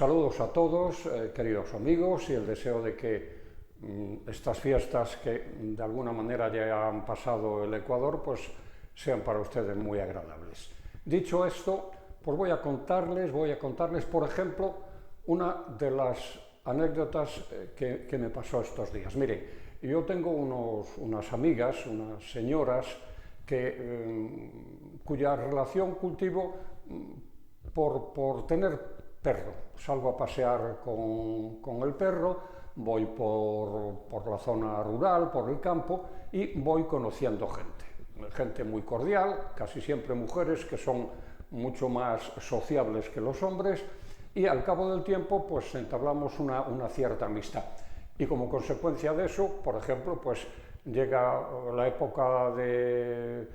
Saludos a todos, queridos amigos, y el deseo de que estas fiestas que de alguna manera ya han pasado el Ecuador, pues sean para ustedes muy agradables. Dicho esto, pues voy a contarles, por ejemplo, una de las anécdotas que me pasó estos días. Miren, yo tengo unas amigas, unas señoras, cuya relación cultivo por tener perro. Salgo a pasear con el perro, voy por la zona rural, por el campo, y voy conociendo gente muy cordial, casi siempre mujeres que son mucho más sociables que los hombres, y al cabo del tiempo pues entablamos una cierta amistad. Y como consecuencia de eso, por ejemplo, pues llega la época de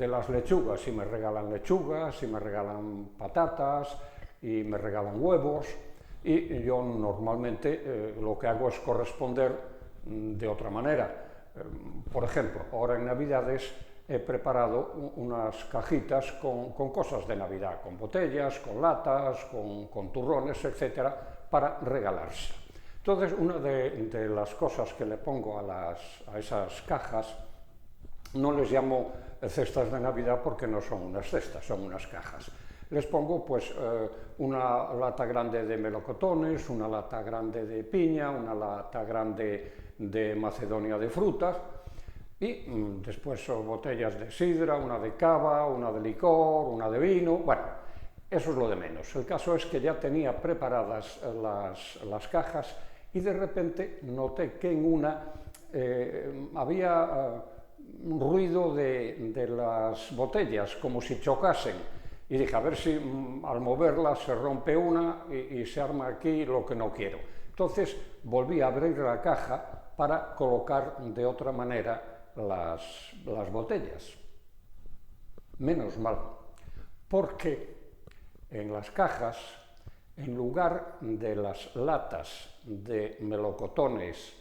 las lechugas, y me regalan lechugas, y me regalan patatas, y me regalan huevos, y yo normalmente lo que hago es corresponder de otra manera. Por ejemplo, ahora en Navidades he preparado unas cajitas con cosas de Navidad, con botellas, con latas, con turrones, etcétera, para regalarse. Entonces, una de las cosas que le pongo a esas cajas, no les llamo cestas de Navidad porque no son unas cestas, son unas cajas. Les pongo pues una lata grande de melocotones, una lata grande de piña, una lata grande de macedonia de frutas y después botellas de sidra, una de cava, una de licor, una de vino. Bueno, eso es lo de menos. El caso es que ya tenía preparadas las cajas y de repente noté que en una había un ruido de las botellas, como si chocasen. Y dije, a ver si al moverla se rompe una y se arma aquí lo que no quiero. Entonces volví a abrir la caja para colocar de otra manera las botellas. Menos mal, porque en las cajas, en lugar de las latas de melocotones,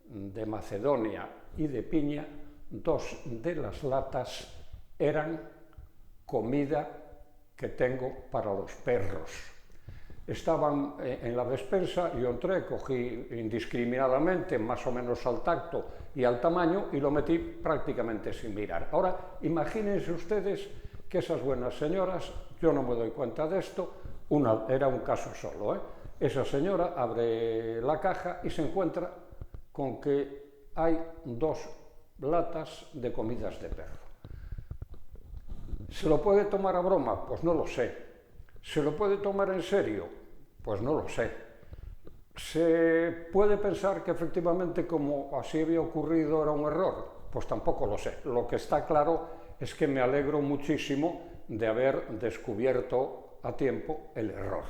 de macedonia y de piña, dos de las latas eran comida que tengo para los perros. Estaban en la despensa, yo entré, cogí indiscriminadamente, más o menos al tacto y al tamaño, y lo metí prácticamente sin mirar. Ahora, imagínense ustedes que esas buenas señoras, yo no me doy cuenta de esto, era un caso solo, esa señora abre la caja y se encuentra con que hay dos latas de comidas de perro. ¿Se lo puede tomar a broma? Pues no lo sé. ¿Se lo puede tomar en serio? Pues no lo sé. ¿Se puede pensar que efectivamente, como así había ocurrido, era un error? Pues tampoco lo sé. Lo que está claro es que me alegro muchísimo de haber descubierto a tiempo el error.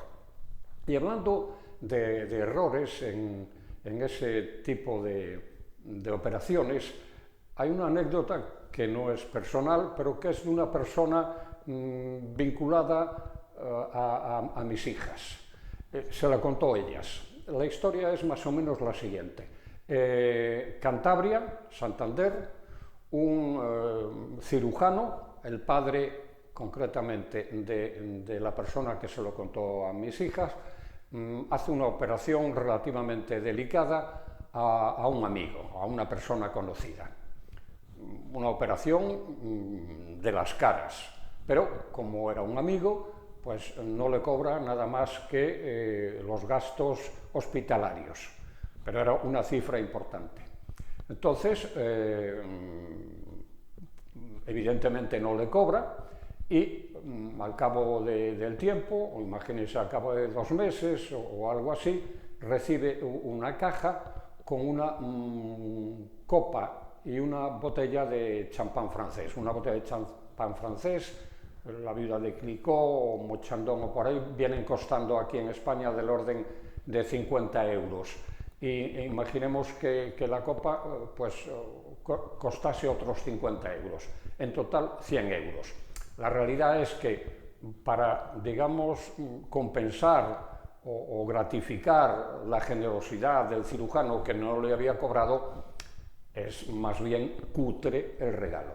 Y hablando de errores en ese tipo de operaciones, hay una anécdota que no es personal, pero que es de una persona vinculada a mis hijas. Se la contó ellas. La historia es más o menos la siguiente. Cantabria, Santander, un cirujano, el padre concretamente de la persona que se lo contó a mis hijas, hace una operación relativamente delicada a un amigo, a una persona conocida. Una operación de las caras, pero como era un amigo, pues no le cobra nada más que los gastos hospitalarios, pero era una cifra importante. Entonces, evidentemente no le cobra y al cabo del tiempo, o imagínense al cabo de 2 meses o algo así, recibe una caja con una copa y una botella de champán francés, una botella de champán francés, la viuda de Clicquot o Mochandon o por ahí, vienen costando aquí en España del orden de 50 euros. Y imaginemos que la copa pues costase otros 50 euros, en total 100 euros. La realidad es que para, digamos, compensar o gratificar la generosidad del cirujano que no le había cobrado, es más bien cutre el regalo.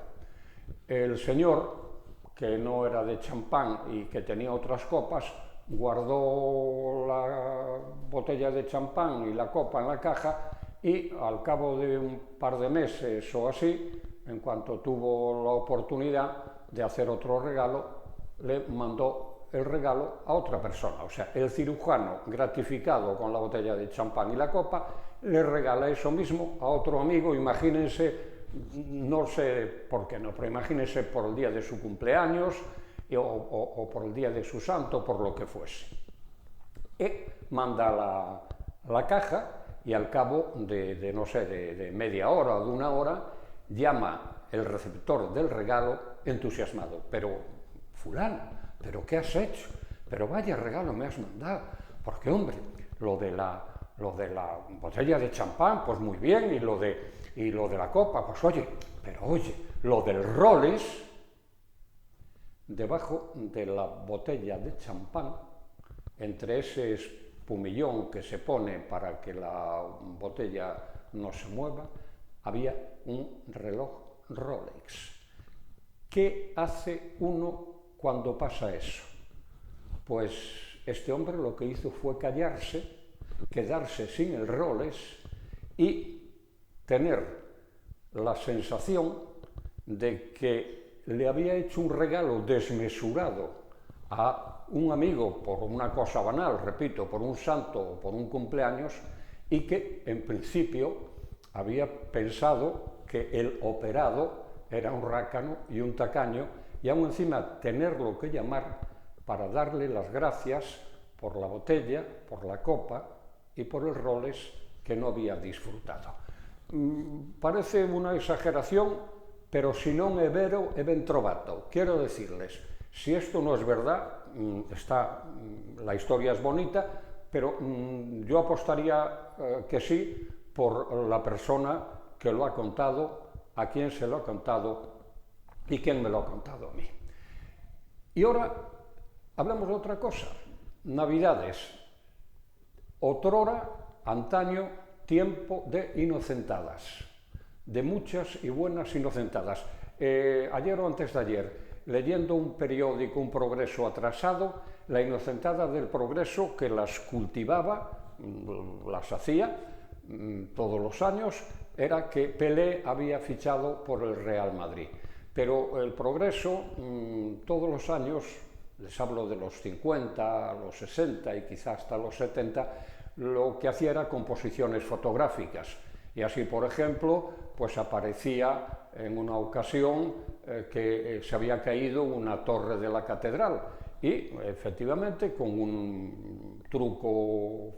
El señor, que no era de champán y que tenía otras copas, guardó la botella de champán y la copa en la caja y al cabo de un par de meses o así, en cuanto tuvo la oportunidad de hacer otro regalo, le mandó el regalo a otra persona. O sea, el cirujano, gratificado con la botella de champán y la copa, le regala eso mismo a otro amigo. Imagínense, no sé por qué no, pero imagínense por el día de su cumpleaños o por el día de su santo, por lo que fuese. Y manda la caja y al cabo de no sé, de media hora o de una hora, llama el receptor del regalo entusiasmado. Pero, fulano, ¿pero qué has hecho? Pero vaya regalo me has mandado. Porque, hombre, lo de la botella de champán, pues muy bien, y lo de la copa, pues oye, pero oye, lo del Rolex, debajo de la botella de champán, entre ese espumillón que se pone para que la botella no se mueva, había un reloj Rolex. ¿Qué hace uno cuando pasa eso? Pues este hombre lo que hizo fue callarse, quedarse sin el Rolex y tener la sensación de que le había hecho un regalo desmesurado a un amigo por una cosa banal, repito, por un santo o por un cumpleaños, y que en principio había pensado que el operado era un rácano y un tacaño, y aún encima tenerlo que llamar para darle las gracias por la botella, por la copa y por el Rolex que no había disfrutado. Parece una exageración, pero si non é vero, é ben trovato. Quiero decirles, si esto no es verdad, la historia es bonita, pero yo apostaría que sí por la persona que lo ha contado, a quién se lo ha contado y quién me lo ha contado a mí. Y ahora hablamos de otra cosa, Navidades. Otrora, antaño, tiempo de inocentadas, de muchas y buenas inocentadas. Ayer o antes de ayer, leyendo un periódico, un Progreso atrasado, la inocentada del Progreso, que las cultivaba, las hacía todos los años, era que Pelé había fichado por el Real Madrid. Pero el Progreso, todos los años, les hablo de los 50, los 60 y quizás hasta los 70, lo que hacía era composiciones fotográficas. Y así, por ejemplo, pues aparecía en una ocasión que se había caído una torre de la catedral y efectivamente con un truco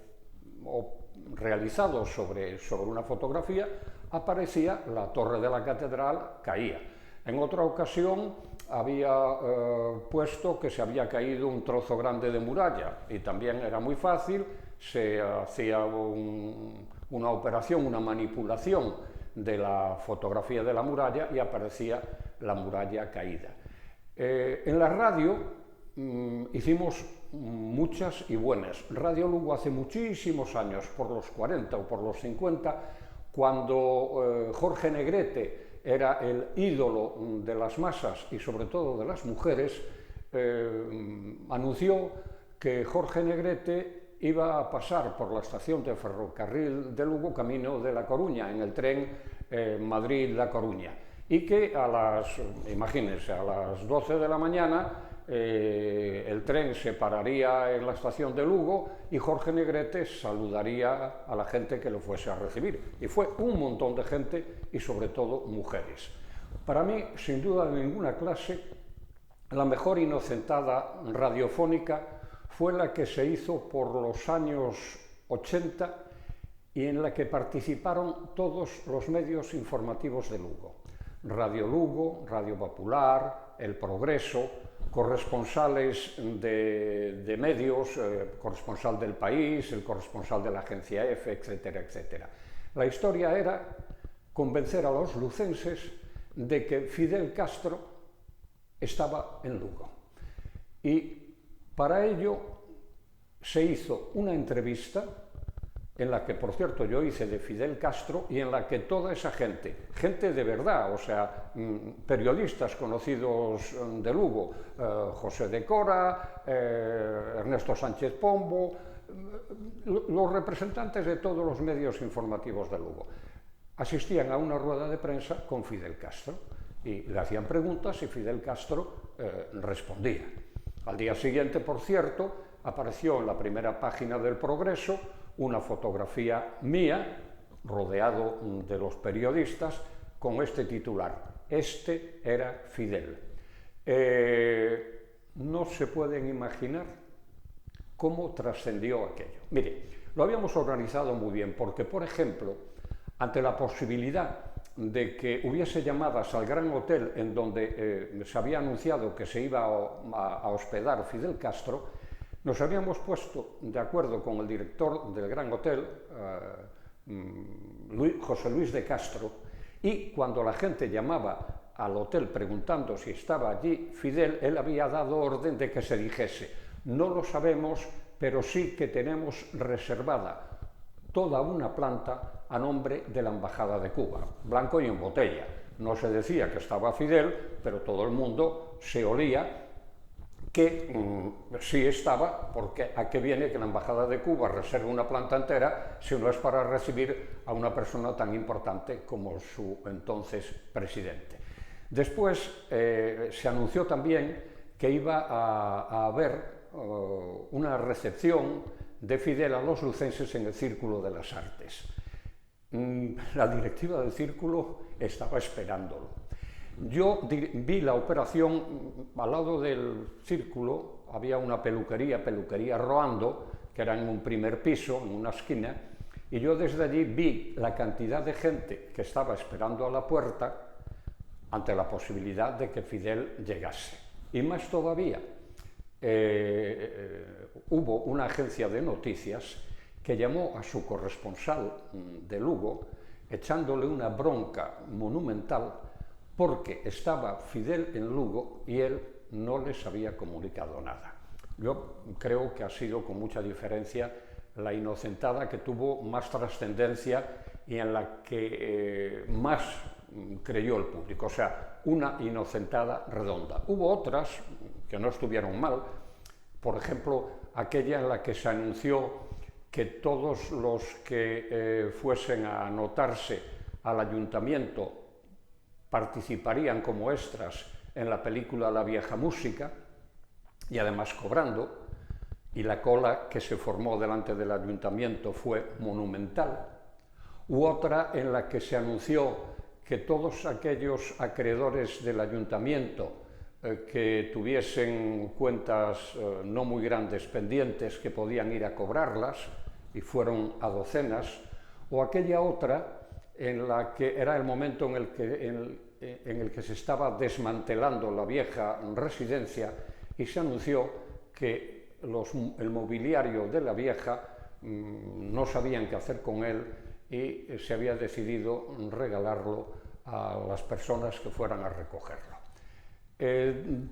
realizado sobre una fotografía aparecía la torre de la catedral, caía. En otra ocasión había puesto que se había caído un trozo grande de muralla y también era muy fácil, se hacía una operación, una manipulación de la fotografía de la muralla y aparecía la muralla caída. En la radio hicimos muchas y buenas. Radio Lugo hace muchísimos años, por los 40 o por los 50, cuando Jorge Negrete era el ídolo de las masas y sobre todo de las mujeres, anunció que Jorge Negrete iba a pasar por la estación de ferrocarril de Lugo camino de La Coruña, en el tren Madrid-La Coruña, y que imagínense, a las 12 de la mañana el tren se pararía en la estación de Lugo y Jorge Negrete saludaría a la gente que lo fuese a recibir. Y fue un montón de gente y sobre todo mujeres. Para mí, sin duda de ninguna clase, la mejor inocentada radiofónica fue la que se hizo por los años 80 y en la que participaron todos los medios informativos de Lugo. Radio Lugo, Radio Popular, El Progreso, corresponsales de medios, corresponsal del País, el corresponsal de la agencia EFE, etcétera, etcétera. La historia era convencer a los lucenses de que Fidel Castro estaba en Lugo. Y para ello se hizo una entrevista en la que, por cierto, yo hice de Fidel Castro y en la que toda esa gente de verdad, o sea, periodistas conocidos de Lugo, José de Cora, Ernesto Sánchez Pombo, los representantes de todos los medios informativos de Lugo, asistían a una rueda de prensa con Fidel Castro y le hacían preguntas y Fidel Castro respondía. Al día siguiente, por cierto, apareció en la primera página del Progreso una fotografía mía, rodeado de los periodistas, con este titular: este era Fidel. No se pueden imaginar cómo trascendió aquello. Mire, lo habíamos organizado muy bien, porque, por ejemplo, ante la posibilidad de que hubiese llamadas al Gran Hotel en donde se había anunciado que se iba a hospedar Fidel Castro, nos habíamos puesto de acuerdo con el director del Gran Hotel, José Luis de Castro, y cuando la gente llamaba al hotel preguntando si estaba allí Fidel, él había dado orden de que se dijese: no lo sabemos, pero sí que tenemos reservada toda una planta a nombre de la Embajada de Cuba, blanco y en botella. No se decía que estaba Fidel, pero todo el mundo se olía que sí estaba, porque ¿a qué viene que la Embajada de Cuba reserve una planta entera si no es para recibir a una persona tan importante como su entonces presidente? Después se anunció también que iba a haber una recepción de Fidel a los lucenses en el Círculo de las Artes. La directiva del Círculo estaba esperándolo. Yo vi la operación. Al lado del Círculo había una peluquería Roando, que era en un primer piso, en una esquina, y yo desde allí vi la cantidad de gente que estaba esperando a la puerta ante la posibilidad de que Fidel llegase. Y más todavía, hubo una agencia de noticias que llamó a su corresponsal de Lugo echándole una bronca monumental porque estaba Fidel en Lugo y él no les había comunicado nada. Yo creo que ha sido con mucha diferencia la inocentada que tuvo más trascendencia y en la que más creyó el público, o sea, una inocentada redonda. Hubo otras que no estuvieron mal, por ejemplo, aquella en la que se anunció que todos los que fuesen a anotarse al ayuntamiento participarían como extras en la película La vieja música, y además cobrando, y la cola que se formó delante del ayuntamiento fue monumental. U otra en la que se anunció que todos aquellos acreedores del ayuntamiento que tuviesen cuentas no muy grandes pendientes, que podían ir a cobrarlas, y fueron a docenas. O aquella otra en la que era el momento en el que se estaba desmantelando la vieja residencia y se anunció que el mobiliario de la vieja no sabían qué hacer con él y se había decidido regalarlo a las personas que fueran a recogerlo.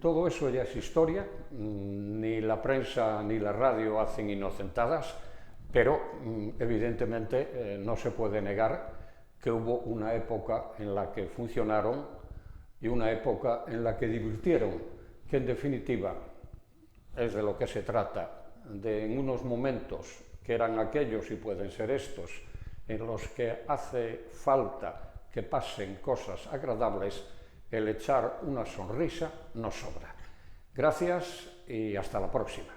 Todo eso ya es historia, ni la prensa ni la radio hacen inocentadas, pero evidentemente no se puede negar que hubo una época en la que funcionaron y una época en la que divirtieron, que en definitiva es de lo que se trata, de en unos momentos que eran aquellos y pueden ser estos, en los que hace falta que pasen cosas agradables, el echar una sonrisa no sobra. Gracias y hasta la próxima.